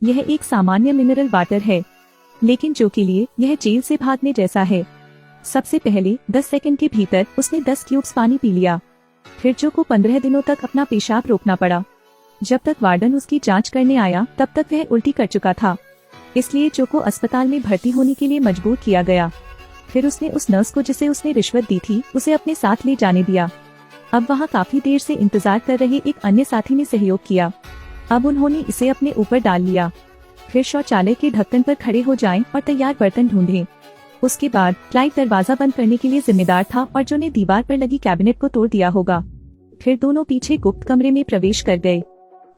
यह एक सामान्य मिनरल वाटर है, लेकिन जो के लिए यह जेल से भागने जैसा है। सबसे पहले 10 सेकंड के भीतर उसने 10 क्यूब्स पानी पी लिया। फिर जो को 15 दिनों तक अपना पेशाब रोकना पड़ा। जब तक वार्डन उसकी जांच करने आया तब तक वह उल्टी कर चुका था, इसलिए जो को अस्पताल में भर्ती होने के लिए मजबूर किया गया। फिर उसने उस नर्स को जिसे उसने रिश्वत दी थी उसे अपने साथ ले जाने दिया। अब वहाँ काफी देर से इंतजार कर रहे एक अन्य साथी ने सहयोग किया। अब उन्होंने इसे अपने ऊपर डाल लिया। फिर शौचालय के ढक्कन पर खड़े हो जाएं और तैयार बर्तन ढूंढें। उसके बाद क्लाइव दरवाजा बंद करने के लिए जिम्मेदार था और जो ने दीवार पर लगी कैबिनेट को तोड़ दिया होगा। फिर दोनों पीछे गुप्त कमरे में प्रवेश कर गए।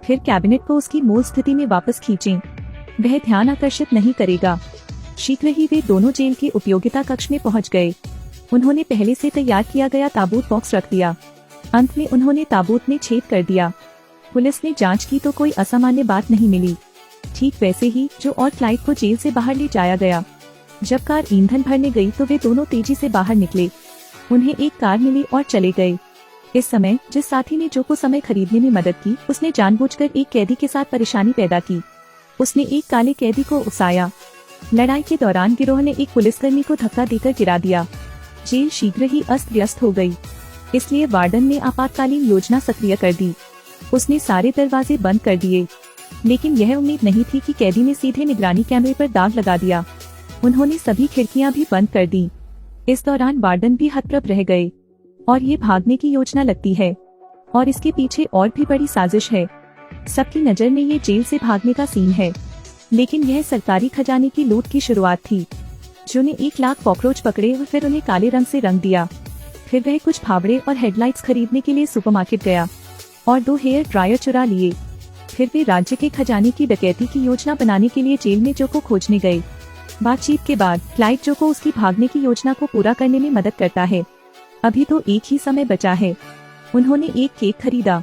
फिर कैबिनेट को उसकी मूल स्थिति में वापस खींचें। वह ध्यान आकर्षित नहीं करेगा। शीघ्र ही वे दोनों जेल के उपयोगिता कक्ष में पहुंच गए। उन्होंने पहले से तैयार किया गया ताबूत बॉक्स रख दिया। अंत में उन्होंने ताबूत में छेद कर दिया। पुलिस ने जांच की तो कोई असामान्य बात नहीं मिली। ठीक वैसे ही जो और क्लाइव को जेल से बाहर ले जाया गया। जब कार ईंधन भरने गई तो वे दोनों तेजी से बाहर निकले। उन्हें एक कार मिली और चले गए। इस समय जिस साथी ने जो को समय खरीदने में मदद की उसने जानबूझकर एक कैदी के साथ परेशानी पैदा की। उसने एक काले कैदी को उकसाया। लड़ाई के दौरान गिरोह ने एक पुलिसकर्मी को धक्का देकर गिरा दिया। जेल शीघ्र ही अस्त व्यस्त हो गई, इसलिए वार्डन ने आपातकालीन योजना सक्रिय कर दी। उसने सारे दरवाजे बंद कर दिए, लेकिन यह उम्मीद नहीं थी कि कैदी ने सीधे निगरानी कैमरे पर दाग लगा दिया। उन्होंने सभी खिड़कियां भी बंद कर दी। इस दौरान वार्डन भी हतप्रभ रह गए और ये भागने की योजना लगती है और इसके पीछे और भी बड़ी साजिश है। सबकी नजर में ये जेल से भागने का सीन है, लेकिन यह सरकारी खजाने की लूट की शुरुआत थी। जो ने 1 लाख कॉकरोच पकड़े और फिर उन्हें काले रंग से रंग दिया। फिर वह कुछ फावड़े और हेडलाइट्स खरीदने के लिए सुपरमार्केट गया और 2 हेयर ड्रायर चुरा लिए। फिर वे राज्य के खजाने की डकैती की योजना बनाने के लिए जेल में जो को खोजने गए। बातचीत के बाद क्लाइव जो को उसकी भागने की योजना को पूरा करने में मदद करता है। अभी तो एक ही समय बचा है। उन्होंने एक केक खरीदा।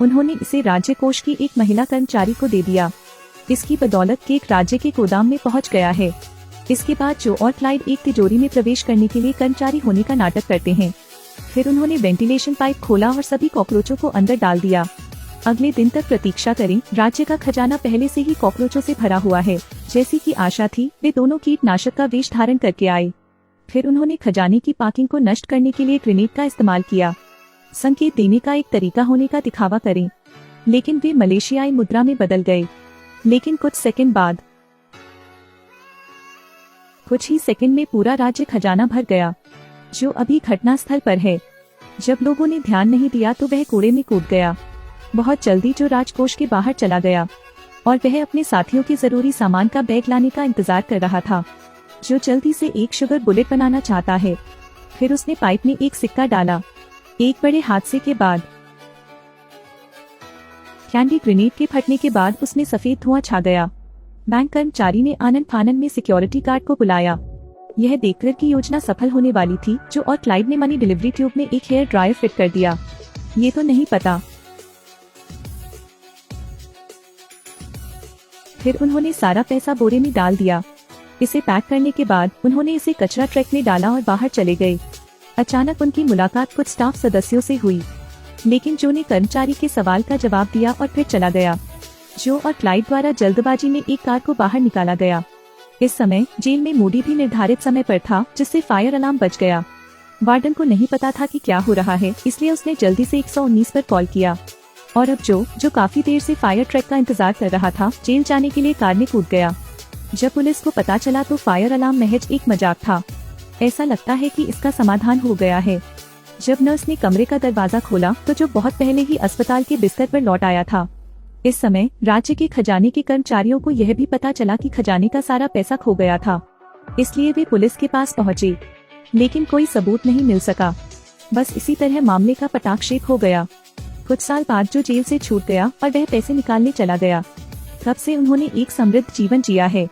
उन्होंने इसे राज्य कोष की एक महिला कर्मचारी को दे दिया। इसकी बदौलत केक राज्य के गोदाम में पहुंच गया है। इसके बाद जो और क्लाइव एक तिजोरी में प्रवेश करने के लिए कर्मचारी होने का नाटक करते हैं। फिर उन्होंने वेंटिलेशन पाइप खोला और सभी कॉकरोचों को अंदर डाल दिया। अगले दिन तक प्रतीक्षा करें। राज्य का खजाना पहले से ही कॉकरोचों से भरा हुआ है। जैसी की आशा थी, वे दोनों कीटनाशक का वेश धारण करके आए। फिर उन्होंने खजाने की पार्किंग को नष्ट करने के लिए ग्रेनेड का इस्तेमाल किया। संकेत देने का एक तरीका होने का दिखावा करें, लेकिन वे मलेशियाई मुद्रा में बदल गए। लेकिन कुछ सेकंड बाद, कुछ ही सेकंड में पूरा राज्य खजाना भर गया। जो अभी घटना स्थल पर है। जब लोगों ने ध्यान नहीं दिया तो वह कूड़े में कूद गया। बहुत जल्दी जो राजकोष के बाहर चला गया और वह अपने साथियों के जरूरी सामान का बैग लाने का इंतजार कर रहा था। जो जल्दी से एक शुगर बुलेट बनाना चाहता है। फिर उसने पाइप में एक सिक्का डाला। एक बड़े हादसे के बाद, कैंडी ग्रेनेड के फटने के बाद उसमें सफेद धुआं छा गया। बैंक कर्मचारी ने आनंद फानन में सिक्योरिटी गार्ड को बुलाया। यह देखकर कि योजना सफल होने वाली थी, जो और क्लाइव ने मनी डिलीवरी ट्यूब में एक हेयर ड्रायर फिट कर दिया। ये तो नहीं पता। फिर उन्होंने सारा पैसा बोरे में डाल दिया। इसे पैक करने के बाद उन्होंने इसे कचरा ट्रक में डाला और बाहर चले गए। अचानक उनकी मुलाकात कुछ स्टाफ सदस्यों से हुई, लेकिन जो ने कर्मचारी के सवाल का जवाब दिया और फिर चला गया। जो और क्लाइव द्वारा जल्दबाजी में एक कार को बाहर निकाला गया। इस समय जेल में मूडी भी निर्धारित समय पर था, जिससे फायर अलार्म बज गया। वार्डन को नहीं पता था कि क्या हो रहा है, इसलिए उसने जल्दी से 119 पर कॉल किया। और अब जो काफी देर से फायर ट्रक का इंतजार कर रहा था, जेल जाने के लिए कार में कूद गया। जब पुलिस को पता चला तो फायर अलार्म महज एक मजाक था। ऐसा लगता है कि इसका समाधान हो गया है। जब नर्स ने कमरे का दरवाजा खोला तो जो बहुत पहले ही अस्पताल के बिस्तर पर लौट आया था। इस समय राज्य के खजाने के कर्मचारियों को यह भी पता चला कि खजाने का सारा पैसा खो गया था, इसलिए वे पुलिस के पास पहुंचे, लेकिन कोई सबूत नहीं मिल सका। बस इसी तरह मामले का पटाक्षेप हो गया। कुछ साल बाद जो जेल से छूट गया और वह पैसे निकालने चला गया। तब से उन्होंने एक समृद्ध जीवन जिया है।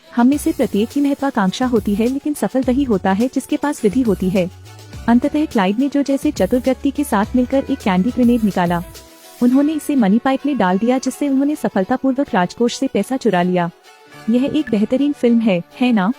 हम में से प्रत्येक की महत्वाकांक्षा होती है, लेकिन सफल वही होता है जिसके पास विधि होती है। अंततः क्लाइव ने जो जैसे चतुर व्यक्ति के साथ मिलकर एक कैंडी ग्रेनेड निकाला। उन्होंने इसे मनी पाइप में डाल दिया, जिससे उन्होंने सफलतापूर्वक राजकोष से पैसा चुरा लिया। यह एक बेहतरीन फिल्म है ना?